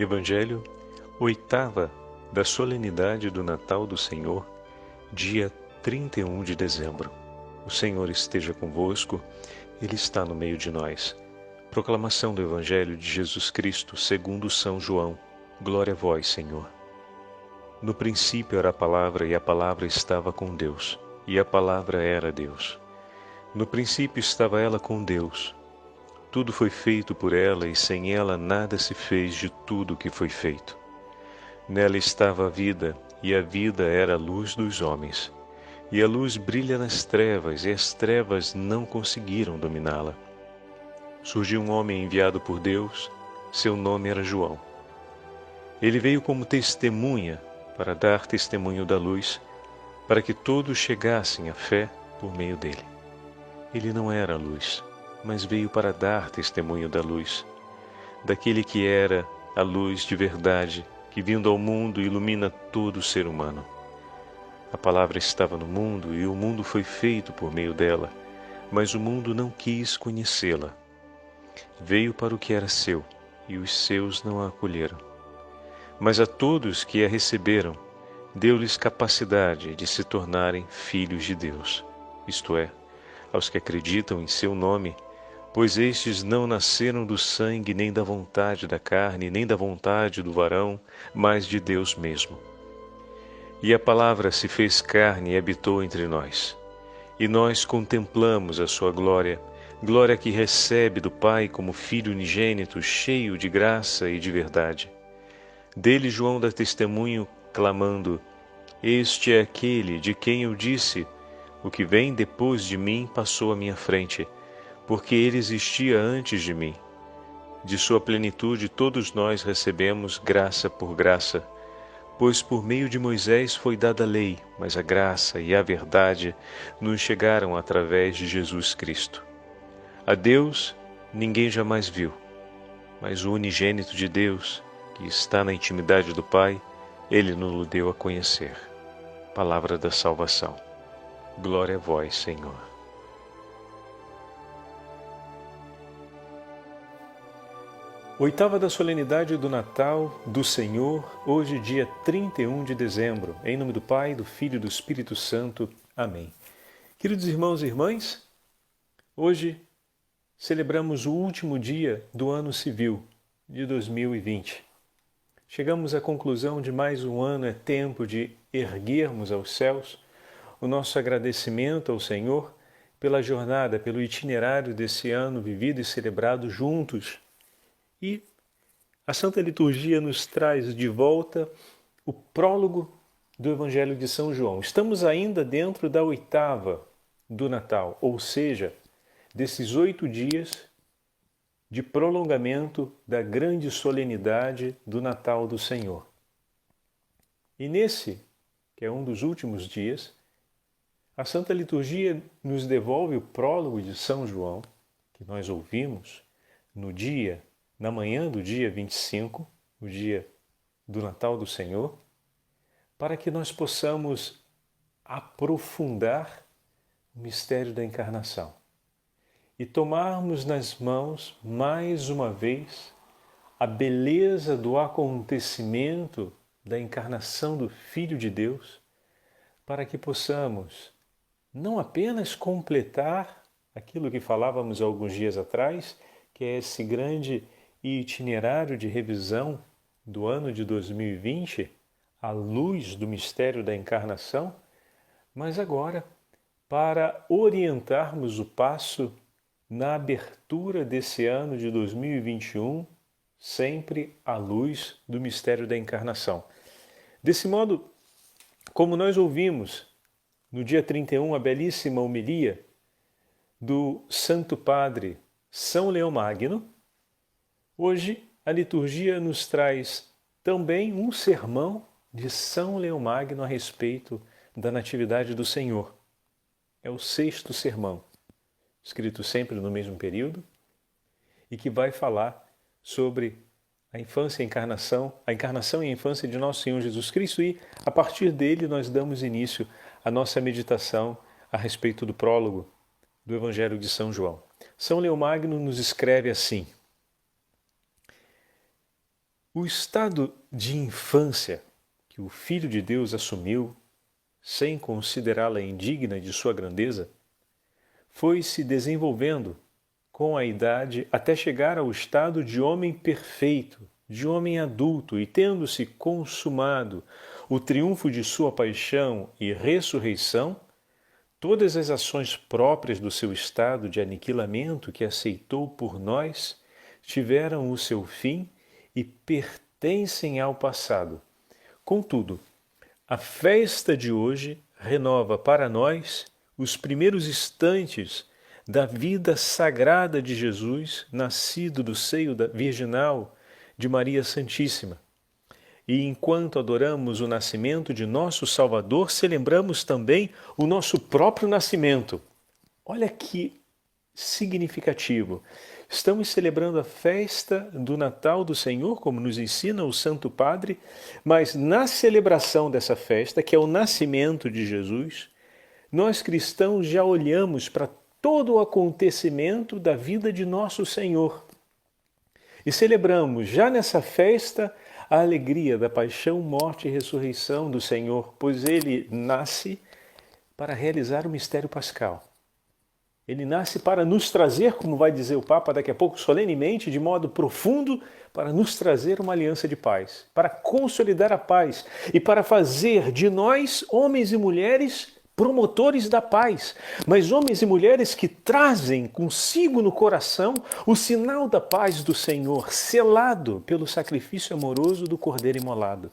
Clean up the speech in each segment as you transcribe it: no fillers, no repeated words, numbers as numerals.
Evangelho, oitava da solenidade do Natal do Senhor, dia 31 de dezembro. O Senhor esteja convosco, Ele está no meio de nós. Proclamação do Evangelho de Jesus Cristo segundo São João. Glória a vós, Senhor. No princípio era a palavra, e a palavra estava com Deus, e a palavra era Deus. No princípio estava ela com Deus. Tudo foi feito por ela, e sem ela nada se fez de tudo que foi feito. Nela estava a vida, e a vida era a luz dos homens. E a luz brilha nas trevas, e as trevas não conseguiram dominá-la. Surgiu um homem enviado por Deus, seu nome era João. Ele veio como testemunha para dar testemunho da luz, para que todos chegassem à fé por meio dele. Ele não era a luz, mas veio para dar testemunho da luz, daquele que era a luz de verdade, que vindo ao mundo ilumina todo ser humano. A palavra estava no mundo, e o mundo foi feito por meio dela, mas o mundo não quis conhecê-la. Veio para o que era seu, e os seus não a acolheram. Mas a todos que a receberam, deu-lhes capacidade de se tornarem filhos de Deus, isto é, aos que acreditam em seu nome, pois estes não nasceram do sangue, nem da vontade da carne, nem da vontade do varão, mas de Deus mesmo. E a palavra se fez carne e habitou entre nós. E nós contemplamos a sua glória, glória que recebe do Pai como Filho unigênito, cheio de graça e de verdade. Dele João dá testemunho, clamando: Este é aquele de quem eu disse, o que vem depois de mim passou à minha frente, porque ele existia antes de mim. De sua plenitude todos nós recebemos graça por graça, pois por meio de Moisés foi dada a lei, mas a graça e a verdade nos chegaram através de Jesus Cristo. A Deus ninguém jamais viu, mas o unigênito de Deus, que está na intimidade do Pai, Ele nos deu a conhecer. Palavra da salvação. Glória a vós, Senhor. Oitava da solenidade do Natal do Senhor, hoje dia 31 de dezembro. Em nome do Pai, do Filho e do Espírito Santo. Amém. Queridos irmãos e irmãs, hoje celebramos o último dia do ano civil de 2020. Chegamos à conclusão de mais um ano, é tempo de erguermos aos céus o nosso agradecimento ao Senhor pela jornada, pelo itinerário desse ano vivido e celebrado juntos. E a Santa Liturgia nos traz de volta o prólogo do Evangelho de São João. Estamos ainda dentro da oitava do Natal, ou seja, desses 8 dias de prolongamento da grande solenidade do Natal do Senhor. E nesse, que é um dos últimos dias, a Santa Liturgia nos devolve o prólogo de São João, que nós ouvimos na manhã do dia 25, o dia do Natal do Senhor, para que nós possamos aprofundar o mistério da encarnação e tomarmos nas mãos, mais uma vez, a beleza do acontecimento da encarnação do Filho de Deus, para que possamos não apenas completar aquilo que falávamos alguns dias atrás, que é esse grande itinerário de revisão do ano de 2020, à luz do mistério da encarnação, mas agora para orientarmos o passo na abertura desse ano de 2021, sempre à luz do mistério da encarnação. Desse modo, como nós ouvimos no dia 31 a belíssima homilia do Santo Padre São Leão Magno, hoje a liturgia nos traz também um sermão de São Leão Magno a respeito da Natividade do Senhor. É o 6º sermão, escrito sempre no mesmo período, e que vai falar sobre a infância e a encarnação e a infância de nosso Senhor Jesus Cristo, e a partir dele nós damos início à nossa meditação a respeito do prólogo do Evangelho de São João. São Leão Magno nos escreve assim: O estado de infância que o Filho de Deus assumiu, sem considerá-la indigna de sua grandeza, foi se desenvolvendo com a idade até chegar ao estado de homem perfeito, de homem adulto, e tendo-se consumado o triunfo de sua paixão e ressurreição, todas as ações próprias do seu estado de aniquilamento que aceitou por nós tiveram o seu fim e pertencem ao passado. Contudo, a festa de hoje renova para nós os primeiros instantes da vida sagrada de Jesus, nascido do seio virginal de Maria Santíssima. E enquanto adoramos o nascimento de nosso Salvador, celebramos também o nosso próprio nascimento. Olha que significativo. Estamos celebrando a festa do Natal do Senhor, como nos ensina o Santo Padre, mas na celebração dessa festa, que é o nascimento de Jesus, nós cristãos já olhamos para todo o acontecimento da vida de nosso Senhor. E celebramos já nessa festa a alegria da paixão, morte e ressurreição do Senhor, pois Ele nasce para realizar o mistério pascal. Ele nasce para nos trazer, como vai dizer o Papa daqui a pouco, solenemente, de modo profundo, para nos trazer uma aliança de paz, para consolidar a paz e para fazer de nós, homens e mulheres, promotores da paz, mas homens e mulheres que trazem consigo no coração o sinal da paz do Senhor, selado pelo sacrifício amoroso do Cordeiro imolado.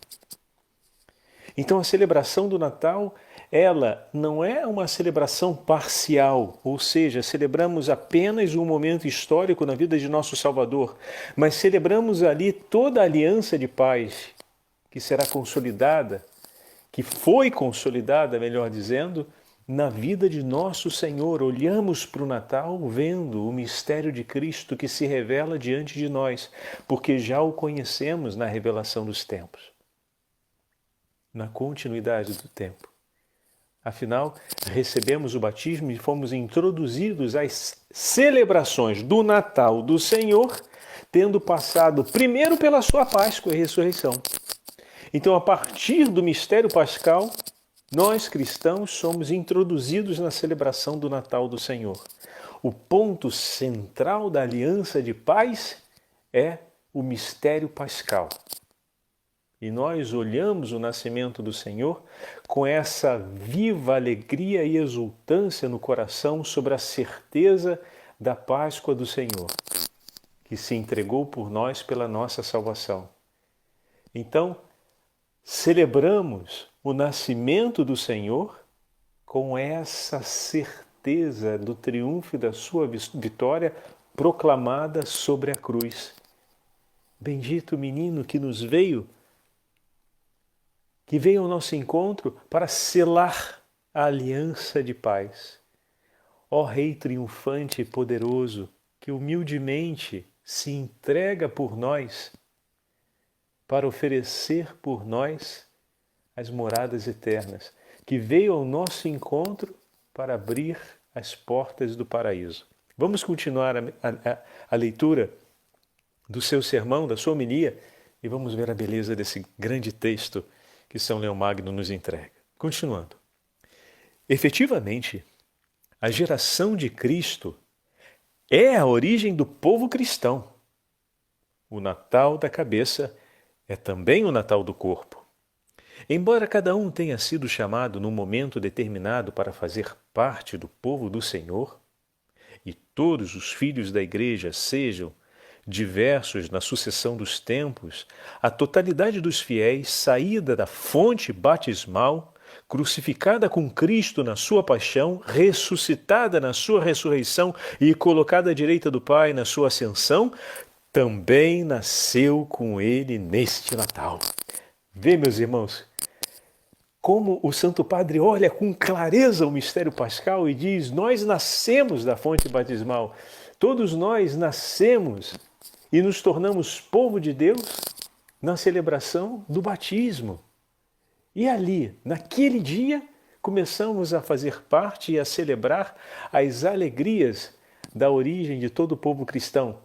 Então a celebração do Natal, ela não é uma celebração parcial, ou seja, celebramos apenas um momento histórico na vida de nosso Salvador, mas celebramos ali toda a aliança de paz que será consolidada, que foi consolidada, melhor dizendo, na vida de nosso Senhor. Olhamos para o Natal vendo o mistério de Cristo que se revela diante de nós, porque já o conhecemos na revelação dos tempos, na continuidade do tempo. Afinal, recebemos o batismo e fomos introduzidos às celebrações do Natal do Senhor, tendo passado primeiro pela sua Páscoa e ressurreição. Então, a partir do mistério pascal, nós cristãos somos introduzidos na celebração do Natal do Senhor. O ponto central da aliança de paz é o mistério pascal. E nós olhamos o nascimento do Senhor com essa viva alegria e exultância no coração sobre a certeza da Páscoa do Senhor, que se entregou por nós pela nossa salvação. Então, celebramos o nascimento do Senhor com essa certeza do triunfo e da sua vitória proclamada sobre a cruz. Bendito o menino que nos veio, que veio ao nosso encontro para selar a aliança de paz. Ó Rei triunfante e poderoso, que humildemente se entrega por nós, para oferecer por nós as moradas eternas, que veio ao nosso encontro para abrir as portas do paraíso. Vamos continuar a leitura do seu sermão, da sua homilia, e vamos ver a beleza desse grande texto que São Leão Magno nos entrega. Continuando. Efetivamente, a geração de Cristo é a origem do povo cristão. O Natal da cabeça é também o Natal do corpo. Embora cada um tenha sido chamado num momento determinado para fazer parte do povo do Senhor, e todos os filhos da Igreja sejam diversos na sucessão dos tempos, a totalidade dos fiéis, saída da fonte batismal, crucificada com Cristo na sua paixão, ressuscitada na sua ressurreição e colocada à direita do Pai na sua ascensão, também nasceu com ele neste Natal. Vê, meus irmãos, como o Santo Padre olha com clareza o mistério pascal e diz: nós nascemos da fonte batismal, todos nós nascemos e nos tornamos povo de Deus na celebração do batismo. E ali, naquele dia, começamos a fazer parte e a celebrar as alegrias da origem de todo o povo cristão.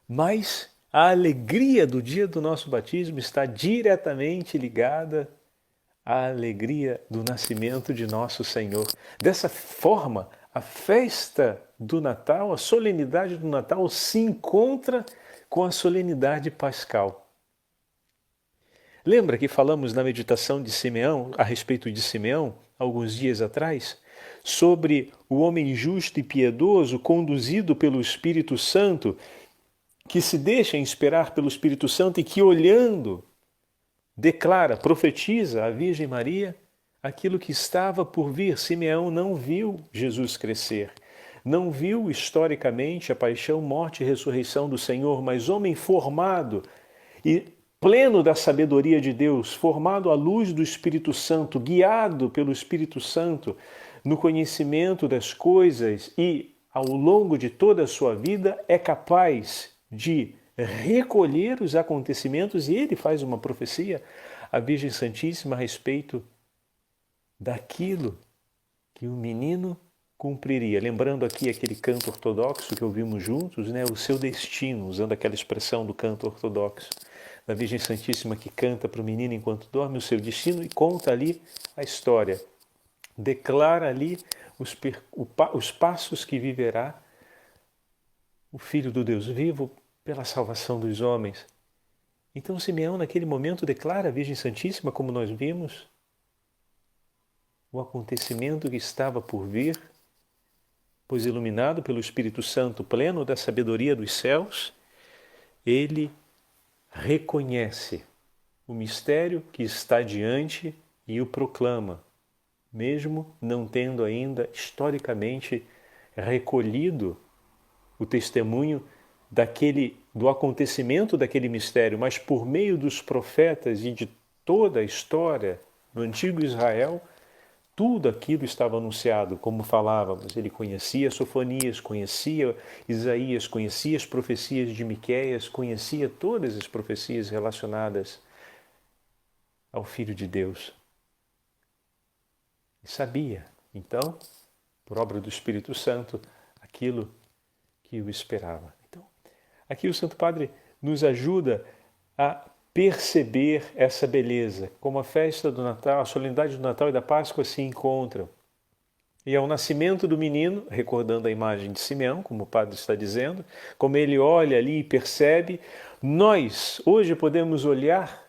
Mas A alegria do dia do nosso batismo está diretamente ligada à alegria do nascimento de nosso Senhor. Dessa forma, a festa do Natal, a solenidade do Natal se encontra com a solenidade pascal. Lembra que falamos na meditação de Simeão, a respeito de Simeão, alguns dias atrás, sobre o homem justo e piedoso conduzido pelo Espírito Santo, que se deixa inspirar pelo Espírito Santo e que, olhando, declara, profetiza à Virgem Maria aquilo que estava por vir. Simeão não viu Jesus crescer, não viu historicamente a paixão, morte e ressurreição do Senhor, mas homem formado e pleno da sabedoria de Deus, formado à luz do Espírito Santo, guiado pelo Espírito Santo no conhecimento das coisas e, ao longo de toda a sua vida, é capaz de recolher os acontecimentos, e ele faz uma profecia à Virgem Santíssima a respeito daquilo que o menino cumpriria. Lembrando aqui aquele canto ortodoxo que ouvimos juntos, né? O seu destino, usando aquela expressão do canto ortodoxo, da Virgem Santíssima que canta para o menino enquanto dorme o seu destino e conta ali a história. Declara ali os passos que viverá o Filho do Deus vivo pela salvação dos homens. Então Simeão naquele momento declara à Virgem Santíssima, como nós vimos, o acontecimento que estava por vir, pois iluminado pelo Espírito Santo, pleno da sabedoria dos céus, ele reconhece o mistério que está diante e o proclama, mesmo não tendo ainda historicamente recolhido o testemunho do acontecimento daquele mistério, mas por meio dos profetas e de toda a história do antigo Israel, tudo aquilo estava anunciado, como falávamos. Ele conhecia Sofonias, conhecia Isaías, conhecia as profecias de Miqueias, conhecia todas as profecias relacionadas ao Filho de Deus. E sabia, então, por obra do Espírito Santo, aquilo que o esperava. Então, aqui o Santo Padre nos ajuda a perceber essa beleza, como a festa do Natal, a solenidade do Natal e da Páscoa se encontram. E ao nascimento do menino, recordando a imagem de Simeão, como o Padre está dizendo, como ele olha ali e percebe, nós hoje podemos olhar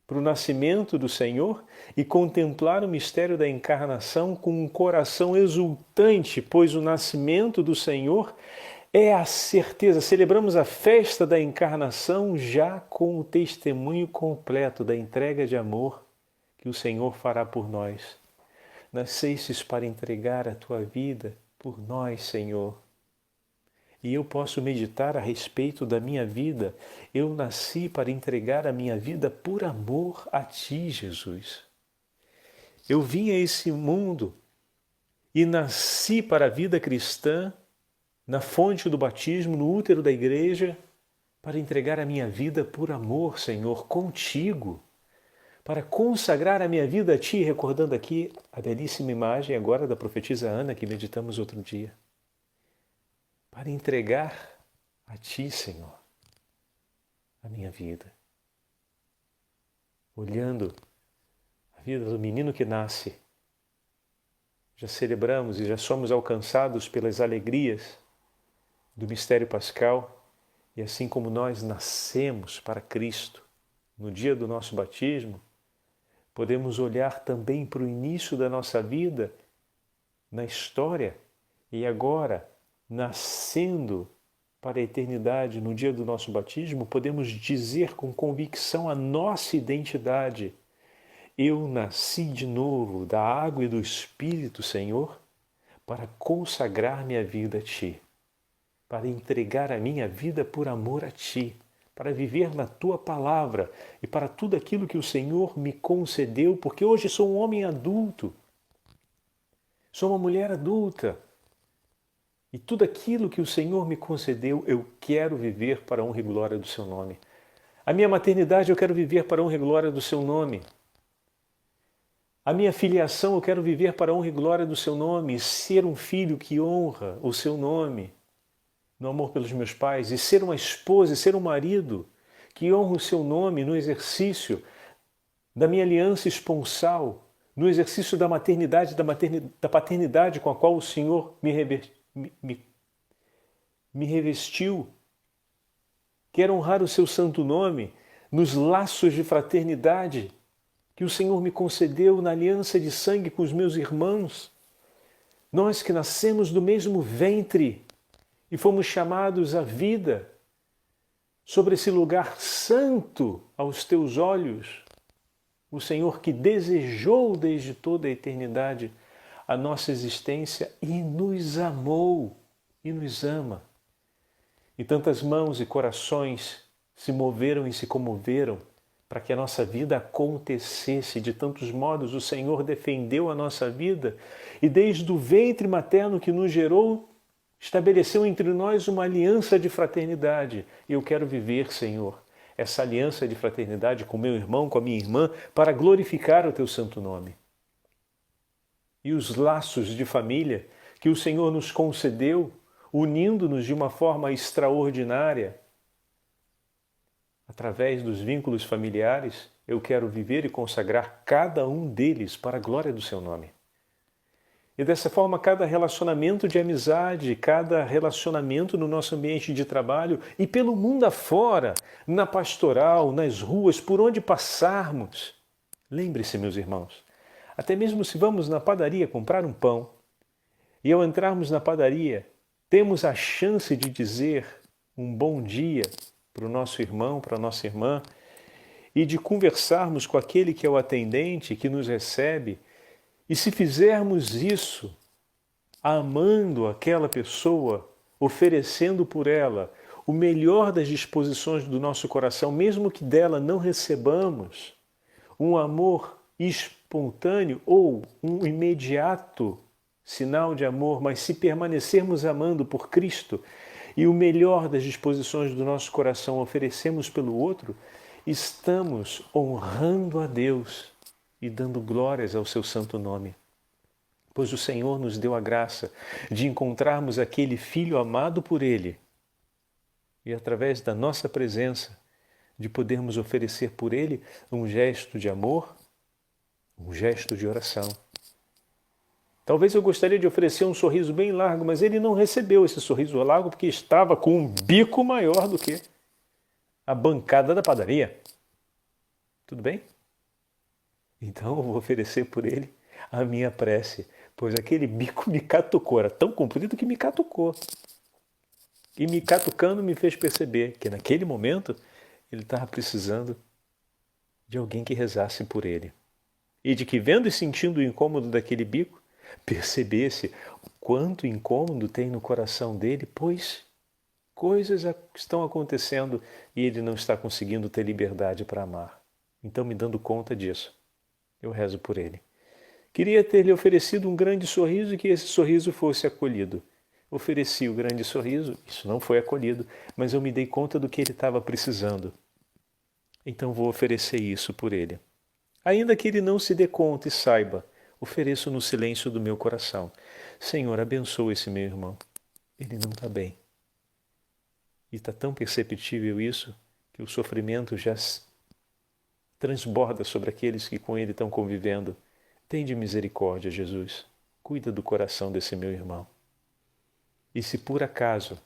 para o nascimento do Senhor e contemplar o mistério da encarnação com um coração exultante, pois o nascimento do Senhor é a certeza. Celebramos a festa da encarnação já com o testemunho completo da entrega de amor que o Senhor fará por nós. Nascestes para entregar a tua vida por nós, Senhor. E eu posso meditar a respeito da minha vida. Eu nasci para entregar a minha vida por amor a ti, Jesus. Eu vim a esse mundo e nasci para a vida cristã na fonte do batismo, no útero da igreja, para entregar a minha vida por amor, Senhor, contigo, para consagrar a minha vida a Ti, recordando aqui a belíssima imagem agora da profetisa Ana que meditamos outro dia, para entregar a Ti, Senhor, a minha vida. Olhando a vida do menino que nasce, já celebramos e já somos alcançados pelas alegrias do mistério pascal, e assim como nós nascemos para Cristo no dia do nosso batismo, podemos olhar também para o início da nossa vida na história e agora, nascendo para a eternidade no dia do nosso batismo, podemos dizer com convicção a nossa identidade. Eu nasci de novo da água e do Espírito, Senhor, para consagrar minha vida a Ti, para entregar a minha vida por amor a Ti, para viver na Tua palavra e para tudo aquilo que o Senhor me concedeu, porque hoje sou um homem adulto, sou uma mulher adulta, e tudo aquilo que o Senhor me concedeu, eu quero viver para a honra e glória do Seu nome. A minha maternidade eu quero viver para a honra e glória do Seu nome. A minha filiação eu quero viver para a honra e glória do Seu nome, ser um filho que honra o Seu nome. no amor pelos meus pais, e ser uma esposa e ser um marido que honra o seu nome no exercício da minha aliança esponsal, no exercício da maternidade, da paternidade com a qual o Senhor me revestiu. Quero honrar o seu santo nome nos laços de fraternidade que o Senhor me concedeu na aliança de sangue com os meus irmãos. Nós que nascemos do mesmo ventre e fomos chamados à vida sobre esse lugar santo aos teus olhos, o Senhor que desejou desde toda a eternidade a nossa existência e nos amou e nos ama. E tantas mãos e corações se moveram e se comoveram para que a nossa vida acontecesse. De tantos modos o Senhor defendeu a nossa vida e desde o ventre materno que nos gerou, estabeleceu entre nós uma aliança de fraternidade. E eu quero viver, Senhor, essa aliança de fraternidade com meu irmão, com a minha irmã, para glorificar o teu santo nome. E os laços de família que o Senhor nos concedeu, unindo-nos de uma forma extraordinária, através dos vínculos familiares, eu quero viver e consagrar cada um deles para a glória do seu nome. E dessa forma, cada relacionamento de amizade, cada relacionamento no nosso ambiente de trabalho e pelo mundo afora, na pastoral, nas ruas, por onde passarmos. Lembre-se, meus irmãos, até mesmo se vamos na padaria comprar um pão e ao entrarmos na padaria, temos a chance de dizer um bom dia para o nosso irmão, para a nossa irmã, e de conversarmos com aquele que é o atendente, que nos recebe. E se fizermos isso, amando aquela pessoa, oferecendo por ela o melhor das disposições do nosso coração, mesmo que dela não recebamos um amor espontâneo ou um imediato sinal de amor, mas se permanecermos amando por Cristo e o melhor das disposições do nosso coração oferecemos pelo outro, estamos honrando a Deus e dando glórias ao seu santo nome. Pois o Senhor nos deu a graça de encontrarmos aquele Filho amado por Ele e através da nossa presença de podermos oferecer por Ele um gesto de amor, um gesto de oração. Talvez eu gostaria de oferecer um sorriso bem largo, mas ele não recebeu esse sorriso largo porque estava com um bico maior do que a bancada da padaria. Tudo bem? Então eu vou oferecer por ele a minha prece, pois aquele bico me catucou, era tão comprido que me catucou. E me catucando me fez perceber que naquele momento ele estava precisando de alguém que rezasse por ele. E de que vendo e sentindo o incômodo daquele bico, percebesse o quanto incômodo tem no coração dele, pois coisas estão acontecendo e ele não está conseguindo ter liberdade para amar. Então, me dando conta disso, eu rezo por ele. Queria ter-lhe oferecido um grande sorriso e que esse sorriso fosse acolhido. Ofereci o grande sorriso, isso não foi acolhido, mas eu me dei conta do que ele estava precisando. Então vou oferecer isso por ele. Ainda que ele não se dê conta e saiba, ofereço no silêncio do meu coração. Senhor, abençoa esse meu irmão. Ele não está bem. E está tão perceptível isso que o sofrimento já transborda sobre aqueles que com ele estão convivendo. Tende misericórdia, Jesus. Cuida do coração desse meu irmão. E se por acaso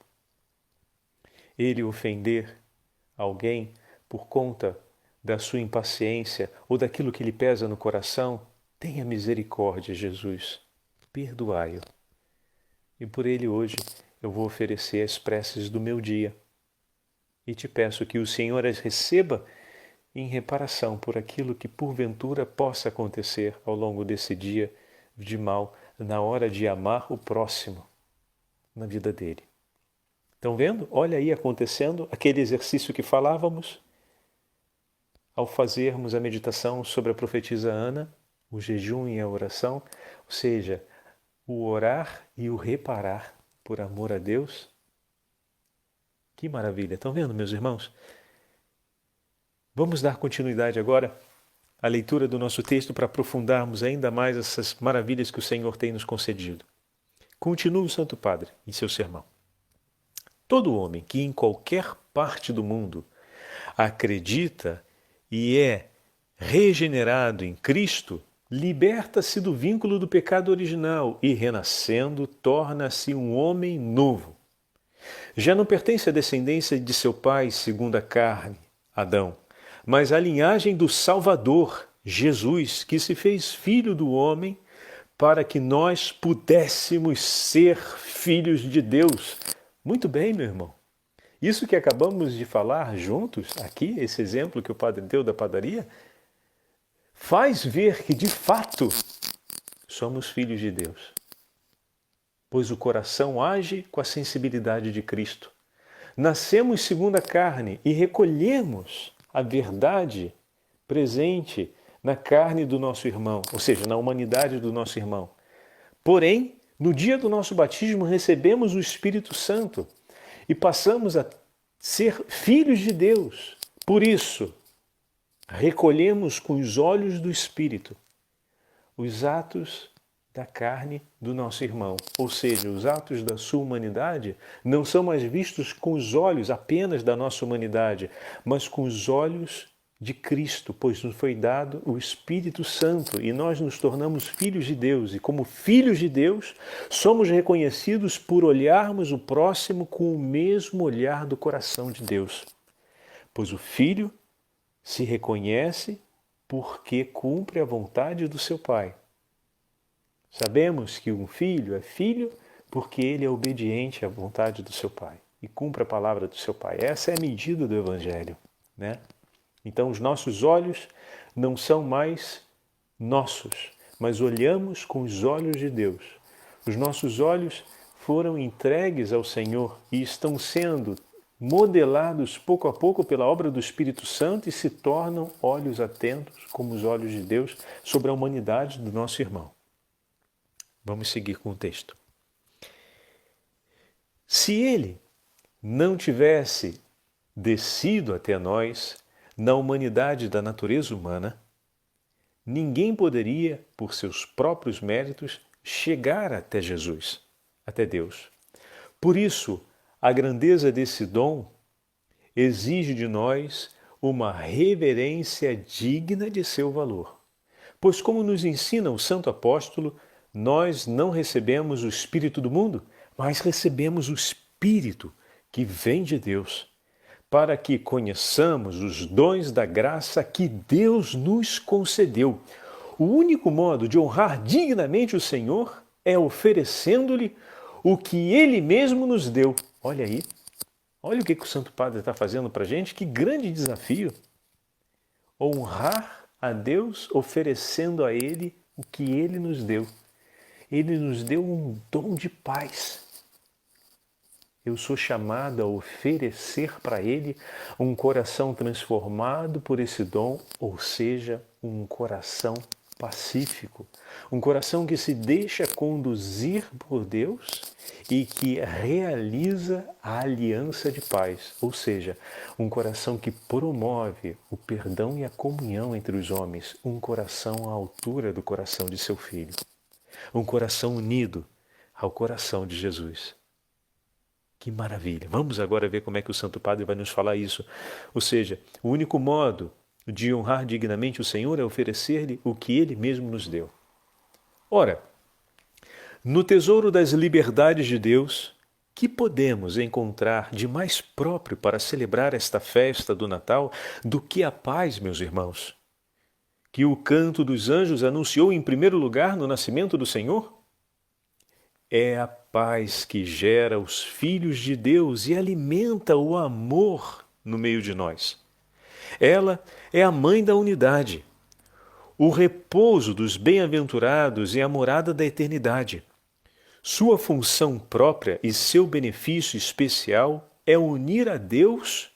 ele ofender alguém por conta da sua impaciência ou daquilo que lhe pesa no coração, tenha misericórdia, Jesus, perdoai-o. E por ele hoje eu vou oferecer as preces do meu dia. E te peço que o Senhor as receba em reparação por aquilo que porventura possa acontecer ao longo desse dia de mal, na hora de amar o próximo na vida dele. Estão vendo? Olha aí acontecendo aquele exercício que falávamos ao fazermos a meditação sobre a profetisa Ana, o jejum e a oração, ou seja, o orar e o reparar por amor a Deus. Que maravilha! Estão vendo, meus irmãos? Vamos dar continuidade agora à leitura do nosso texto para aprofundarmos ainda mais essas maravilhas que o Senhor tem nos concedido. Continua o Santo Padre em seu sermão. Todo homem que em qualquer parte do mundo acredita e é regenerado em Cristo, liberta-se do vínculo do pecado original e, renascendo, torna-se um homem novo. Já não pertence à descendência de seu pai segundo a carne, Adão, mas à linhagem do Salvador, Jesus, que se fez filho do homem para que nós pudéssemos ser filhos de Deus. Muito bem, meu irmão. Isso que acabamos de falar juntos aqui, esse exemplo que o padre deu da padaria, faz ver que, de fato, somos filhos de Deus. Pois o coração age com a sensibilidade de Cristo. Nascemos segundo a carne e recolhemos a verdade presente na carne do nosso irmão, ou seja, na humanidade do nosso irmão. Porém, no dia do nosso batismo, recebemos o Espírito Santo e passamos a ser filhos de Deus. Por isso, recolhemos com os olhos do Espírito os atos da carne do nosso irmão, ou seja, os atos da sua humanidade não são mais vistos com os olhos apenas da nossa humanidade, mas com os olhos de Cristo, pois nos foi dado o Espírito Santo e nós nos tornamos filhos de Deus. E como filhos de Deus, somos reconhecidos por olharmos o próximo com o mesmo olhar do coração de Deus. Pois o filho se reconhece porque cumpre a vontade do seu pai. Sabemos que um filho é filho porque ele é obediente à vontade do seu pai e cumpre a palavra do seu pai. Essa é a medida do Evangelho, né? Então os nossos olhos não são mais nossos, mas olhamos com os olhos de Deus. Os nossos olhos foram entregues ao Senhor e estão sendo modelados pouco a pouco pela obra do Espírito Santo e se tornam olhos atentos, como os olhos de Deus, sobre a humanidade do nosso irmão. Vamos seguir com o texto. Se ele não tivesse descido até nós, na humanidade da natureza humana, ninguém poderia, por seus próprios méritos, chegar até Jesus, até Deus. Por isso, a grandeza desse dom exige de nós uma reverência digna de seu valor. Pois, como nos ensina o Santo Apóstolo, nós não recebemos o Espírito do mundo, mas recebemos o Espírito que vem de Deus, para que conheçamos os dons da graça que Deus nos concedeu. O único modo de honrar dignamente o Senhor é oferecendo-lhe o que Ele mesmo nos deu. Olha aí, olha o que o Santo Padre está fazendo para a gente, que grande desafio. Honrar a Deus oferecendo a Ele o que Ele nos deu. Ele nos deu um dom de paz. Eu sou chamado a oferecer para Ele um coração transformado por esse dom, ou seja, um coração pacífico, um coração que se deixa conduzir por Deus e que realiza a aliança de paz, ou seja, um coração que promove o perdão e a comunhão entre os homens, um coração à altura do coração de seu Filho, um coração unido ao coração de Jesus. Que maravilha! Vamos agora ver como é que o Santo Padre vai nos falar isso. Ou seja, o único modo de honrar dignamente o Senhor é oferecer-lhe o que Ele mesmo nos deu. Ora, no tesouro das liberdades de Deus, que podemos encontrar de mais próprio para celebrar esta festa do Natal do que a paz, meus irmãos? Que o canto dos anjos anunciou em primeiro lugar no nascimento do Senhor? É a paz que gera os filhos de Deus e alimenta o amor no meio de nós. Ela é a mãe da unidade, o repouso dos bem-aventurados e a morada da eternidade. Sua função própria e seu benefício especial é unir a Deus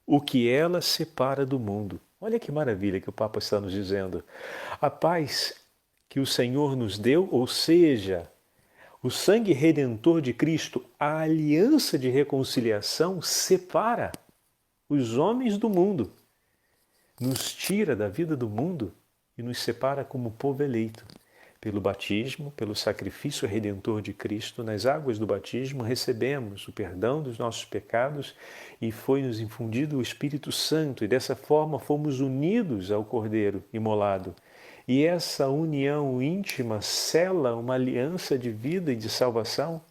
o que ela separa do mundo. Olha que maravilha que o Papa está nos dizendo. A paz que o Senhor nos deu, ou seja, o sangue redentor de Cristo, a aliança de reconciliação, separa os homens do mundo, nos tira da vida do mundo e nos separa como povo eleito. Pelo batismo, pelo sacrifício redentor de Cristo, nas águas do batismo, recebemos o perdão dos nossos pecados e foi-nos infundido o Espírito Santo, e dessa forma fomos unidos ao Cordeiro imolado. E essa união íntima sela uma aliança de vida e de salvação,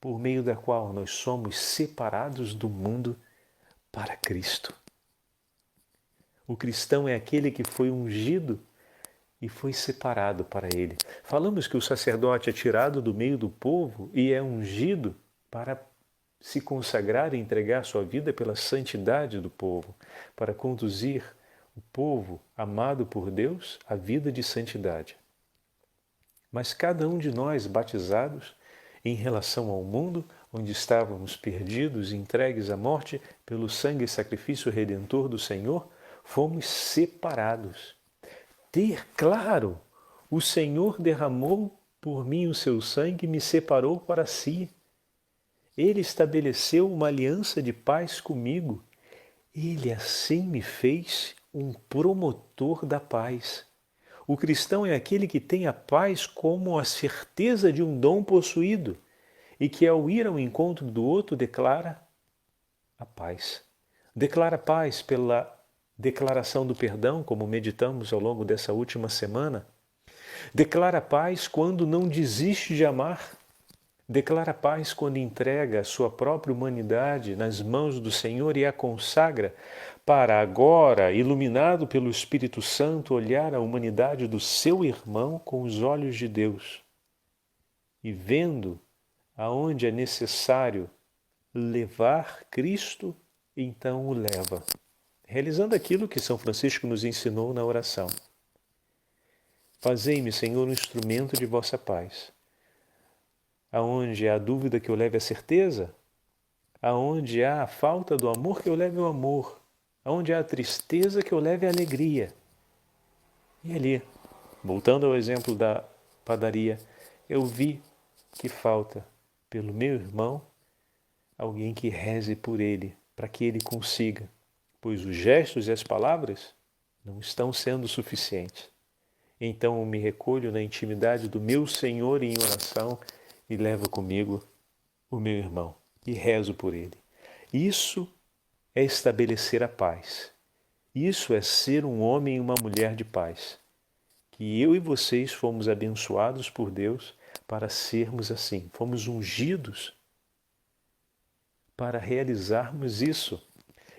por meio da qual nós somos separados do mundo para Cristo. O cristão é aquele que foi ungido e foi separado para ele. Falamos que o sacerdote é tirado do meio do povo e é ungido para se consagrar e entregar sua vida pela santidade do povo, para conduzir o povo amado por Deus à vida de santidade. Mas cada um de nós, batizados, em relação ao mundo, onde estávamos perdidos e entregues à morte pelo sangue e sacrifício redentor do Senhor, fomos separados. Ter claro, o Senhor derramou por mim o seu sangue e me separou para si. Ele estabeleceu uma aliança de paz comigo. Ele assim me fez um promotor da paz. O cristão é aquele que tem a paz como a certeza de um dom possuído e que, ao ir ao encontro do outro, declara a paz. Declara paz pela declaração do perdão, como meditamos ao longo dessa última semana. Declara paz quando não desiste de amar. Declara paz quando entrega a sua própria humanidade nas mãos do Senhor e a consagra para agora, iluminado pelo Espírito Santo, olhar a humanidade do seu irmão com os olhos de Deus e vendo aonde é necessário levar Cristo, então o leva, realizando aquilo que São Francisco nos ensinou na oração. Fazei-me, Senhor, um instrumento de vossa paz. Aonde há dúvida, que eu leve a certeza. Aonde há a falta do amor, que eu leve o amor. Aonde há a tristeza, que eu leve a alegria. E ali, voltando ao exemplo da padaria, eu vi que falta pelo meu irmão alguém que reze por ele, para que ele consiga, pois os gestos e as palavras não estão sendo suficientes. Então eu me recolho na intimidade do meu Senhor em oração e levo comigo o meu irmão e rezo por ele. Isso é estabelecer a paz. Isso é ser um homem e uma mulher de paz. Que eu e vocês fomos abençoados por Deus para sermos assim. Fomos ungidos para realizarmos isso.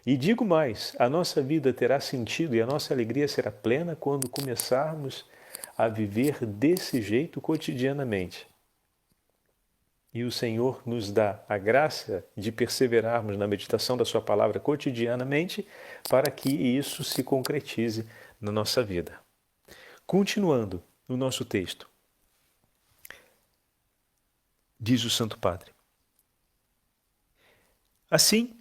E digo mais, a nossa vida terá sentido e a nossa alegria será plena quando começarmos a viver desse jeito cotidianamente. E o Senhor nos dá a graça de perseverarmos na meditação da sua palavra cotidianamente para que isso se concretize na nossa vida. Continuando no nosso texto, diz o Santo Padre: assim,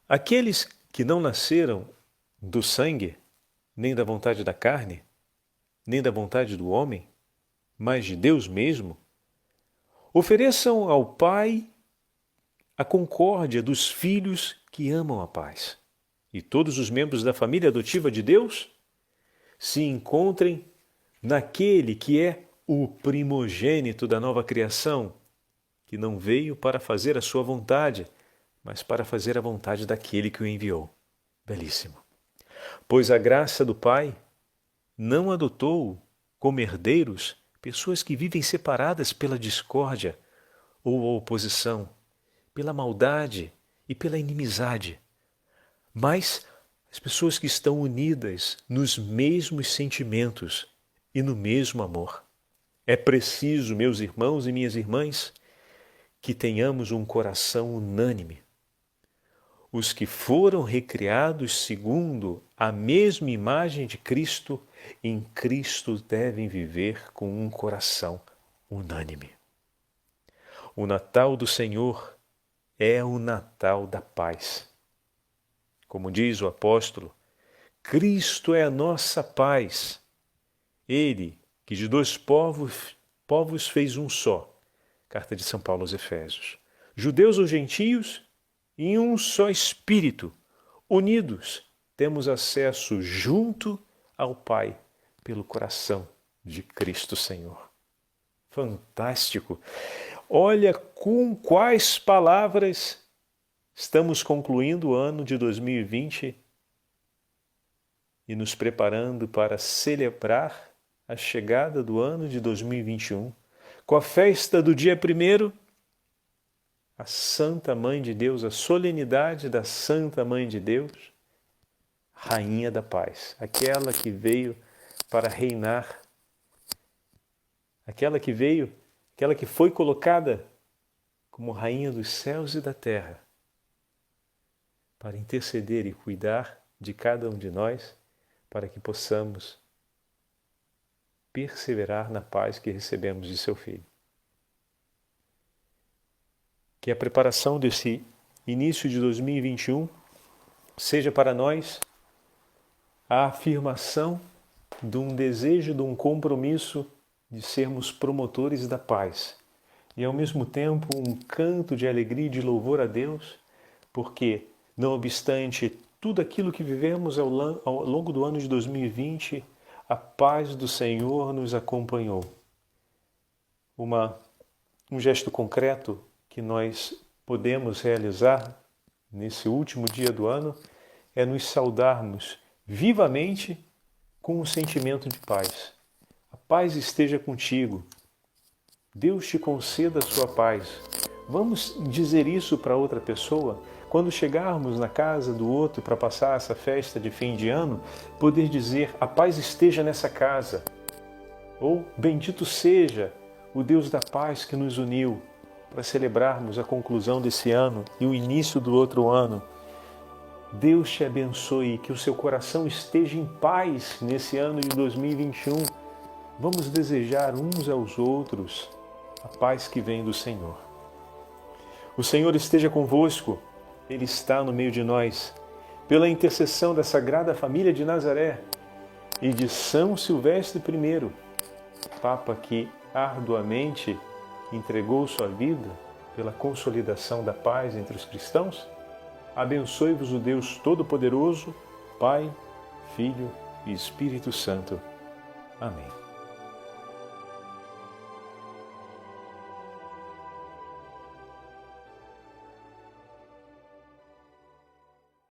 aqueles que não nasceram do sangue, nem da vontade da carne, nem da vontade do homem, mas de Deus mesmo, ofereçam ao Pai a concórdia dos filhos que amam a paz. E todos os membros da família adotiva de Deus se encontrem naquele que é o primogênito da nova criação, que não veio para fazer a sua vontade, mas para fazer a vontade daquele que o enviou. Belíssimo. Pois a graça do Pai não adotou como herdeiros pessoas que vivem separadas pela discórdia ou a oposição, pela maldade e pela inimizade, mas as pessoas que estão unidas nos mesmos sentimentos e no mesmo amor. É preciso, meus irmãos e minhas irmãs, que tenhamos um coração unânime. Os que foram recriados segundo a mesma imagem de Cristo, em Cristo devem viver com um coração unânime. O Natal do Senhor é o Natal da paz. Como diz o apóstolo, Cristo é a nossa paz. Ele, que de dois povos fez um só. Carta de São Paulo aos Efésios. Judeus ou gentios, em um só Espírito, unidos, temos acesso junto ao Pai pelo coração de Cristo Senhor. Fantástico! Olha com quais palavras estamos concluindo o ano de 2020 e nos preparando para celebrar a chegada do ano de 2021, com a festa do dia 1º, a Santa Mãe de Deus, a solenidade da Santa Mãe de Deus, Rainha da Paz, aquela que veio para reinar, aquela que foi colocada como Rainha dos céus e da terra, para interceder e cuidar de cada um de nós, para que possamos perseverar na paz que recebemos de seu Filho. Que a preparação desse início de 2021 seja para nós a afirmação de um desejo, de um compromisso de sermos promotores da paz e, ao mesmo tempo, um canto de alegria e de louvor a Deus, porque, não obstante tudo aquilo que vivemos ao longo do ano de 2020, a paz do Senhor nos acompanhou. Um gesto concreto que nós podemos realizar nesse último dia do ano é nos saudarmos vivamente com um sentimento de paz. A paz esteja contigo. Deus te conceda a sua paz. Vamos dizer isso para outra pessoa? Quando chegarmos na casa do outro para passar essa festa de fim de ano, poder dizer: a paz esteja nessa casa. Ou bendito seja o Deus da paz que nos uniu para celebrarmos a conclusão desse ano e o início do outro ano. Deus te abençoe, que o seu coração esteja em paz nesse ano de 2021. Vamos desejar uns aos outros a paz que vem do Senhor. O Senhor esteja convosco. Ele está no meio de nós. Pela intercessão da Sagrada Família de Nazaré e de São Silvestre I, Papa que arduamente entregou sua vida pela consolidação da paz entre os cristãos, abençoe-vos o Deus Todo-Poderoso, Pai, Filho e Espírito Santo. Amém.